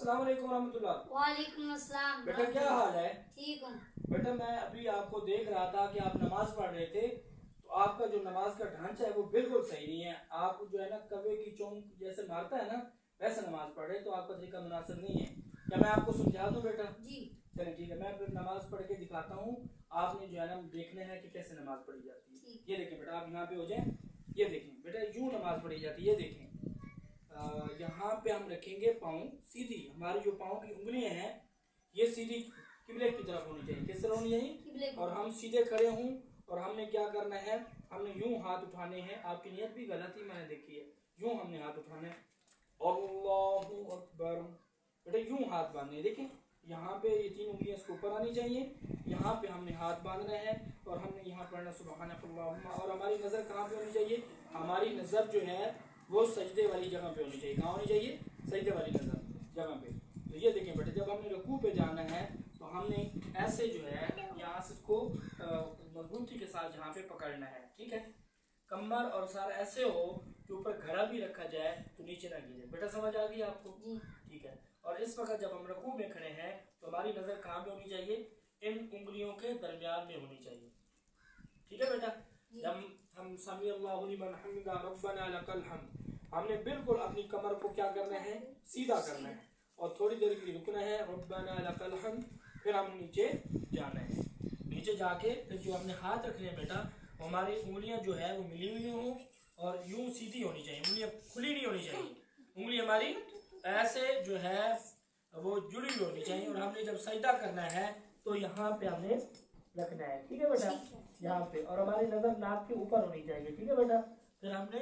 अस्सलाम वालेकुम रहमतुल्लाह। वालेकुम अस्सलाम। बेटा क्या हाल है? ठीक हूँ बेटा मैं अभी आपको देख रहा था कि आप नमाज पढ़ रहे थे, तो आपका जो नमाज का ढांचा है वो बिल्कुल सही नहीं है। आप जो है ना कौवे की चोंच जैसे मारता है ना वैसे नमाज पढ़ रहे, तो आपका तरीका मुनासिब नहीं है। क्या मैं आपको समझा दूं बेटा? जी। चलिए ठीक है, मैं फिर नमाज पढ़ के दिखाता हूँ। आपने जो है ना देखना है कि कैसे नमाज पढ़ी जाती है। ये देखें बेटा, आप यहाँ पे हो जाए, ये देखें बेटा यूं नमाज पढ़ी जाती है। ये देखें, यहाँ पे हम रखेंगे पाँव सीधी, हमारी जो पाँव की उंगलियां हैं ये सीधी किबले की तरफ होनी चाहिए। किस तरह होनी चाहिए? और हम सीधे खड़े हूँ और हमने क्या करना है, हमने यूं हाथ उठाने हैं। आपकी नियत भी गलत ही मैंने देखी है। यूं हमने हाथ उठाने, अल्लाहु अकबर। बेटा यूं हाथ बांधने हैं, देखें यहाँ पे ये तीन उंगलियां इसके ऊपर आनी चाहिए। यहाँ पे हमने हाथ बांधना है और हमने यहाँ पढ़ना सुबहानअल्लाह। और हमारी नजर कहाँ पे होनी चाहिए? हमारी नजर जो है वो सजदे वाली जगह पे होनी चाहिए। कहाँ होनी चाहिए? सजदे वाली नजर जगह पे। तो ये देखें बेटा, जब हमने रुकू पे जाना है तो हमने ऐसे जो है यहाँ से इसको मजबूती के साथ यहाँ पे पकड़ना है। ठीक है, कमर और सर ऐसे हो कि ऊपर घड़ा भी रखा जाए तो नीचे ना गिरे। बेटा समझ आ गई आपको? ठीक है। और इस वक्त जब हम रुकू में खड़े हैं तो हमारी नजर कहाँ पे होनी चाहिए? इन उंगलियों के दरमियान में होनी चाहिए। ठीक है बेटा, जब हम समी अल्लाहु लिमन हमिदा रब्बना लकल हम्द, हमने बिल्कुल अपनी कमर को क्या करना है? सीधा करना है और थोड़ी देर के लिए रुकना है, रब्बना लकल हम्द। फिर हम नीचे जाना है। नीचे जाके फिर जो हमने हाथ रखने हैं बेटा, हमारी उंगलियां जो है वो मिली हुई हों और यूं सीधी होनी चाहिए। उंगलियां खुली नहीं होनी चाहिए, उंगली हमारी ऐसे जो है वो जुड़ी हुई होनी चाहिए। और हमने जब सजदा करना है तो यहाँ पे हमने रखना है। ठीक है बेटा, यहाँ पे। और हमारी नजर नाक के ऊपर होनी चाहिए। ठीक है बेटा, फिर हमने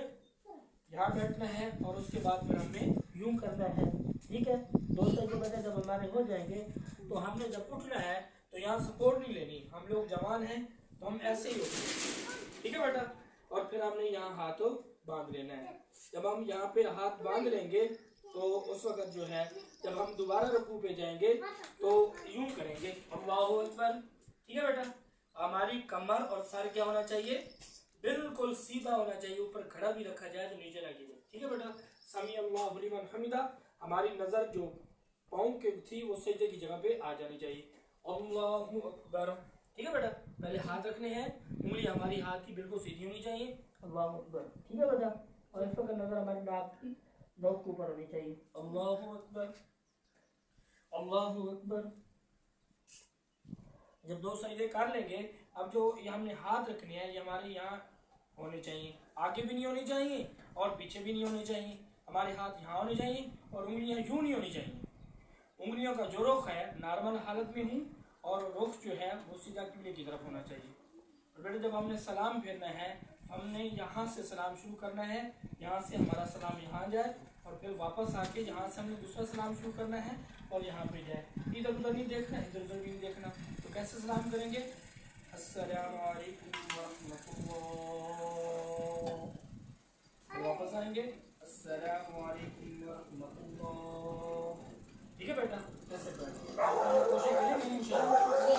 यहाँ बैठना है और उसके बाद फिर हमने यूं करना है। ठीक है दोस्तों, जो बेटा जब हमारे हो जाएंगे तो हमने जब उठना है तो यहाँ सपोर्ट नहीं लेनी। हम लोग जवान हैं तो हम ऐसे ही उठेंगे। ठीक है बेटा, और फिर हमने यहाँ हाथ बांध लेना है। जब हम यहाँ पे हाथ बांध लेंगे तो उस वक्त जो है जब हम दोबारा रुकू पे जाएंगे तो यूं करेंगे, अल्लाहु अकबर। ठीक है बेटा, हमारी कमर और सर क्या होना चाहिए? बिल्कुल सीधा होना चाहिए। ऊपर खड़ा भी रखा जाए तो नीचे ना गिरे। ठीक है बेटा, समी अल्लाहु लिमन हमिदा। हमारी नजर जो पाँव के थी वो सजदे की जगह पे आ जानी चाहिए, अल्लाहु अकबर। ठीक है बेटा, पहले हाथ रखने हैं, उंगली हमारी हाथ की बिल्कुल सीधी होनी चाहिए, अल्लाहु अकबर। ठीक है बेटा, और इस वक्त नजर हमारी नाक की नोक के ऊपर होनी चाहिए, अल्लाहु अकबर, अल्लाहु अकबर। जब दो सजदे कर लेंगे, अब जो ये हमने हाथ रखने हैं ये हमारे यहाँ होने चाहिए, आगे भी नहीं होनी चाहिए और पीछे भी नहीं होने चाहिए। हमारे हाथ यहाँ होने चाहिए और उंगलियां यूं नहीं होनी चाहिए। उंगलियों का जो रुख है नॉर्मल हालत में हूँ और रुख जो है वो सीधा किबले की तरफ होना चाहिए। और बेटा जब हमने सलाम फेरना है, हमने यहाँ से सलाम शुरू करना है, यहाँ से हमारा सलाम यहाँ जाए और फिर वापस आके यहाँ से हमने दूसरा सलाम शुरू करना है और यहाँ पे जाए। इधर उधर नहीं देखना, इधर उधर भी नहीं देखना। तो कैसे सलाम करेंगे? अस्सलामु अलैकुम वरहमतुल्लाह। वापस आएंगे, अस्सलामु अलैकुम वरहमतुल्लाह। ठीक है बेटा, कैसे कोशिश करेंगे इंशाअल्लाह।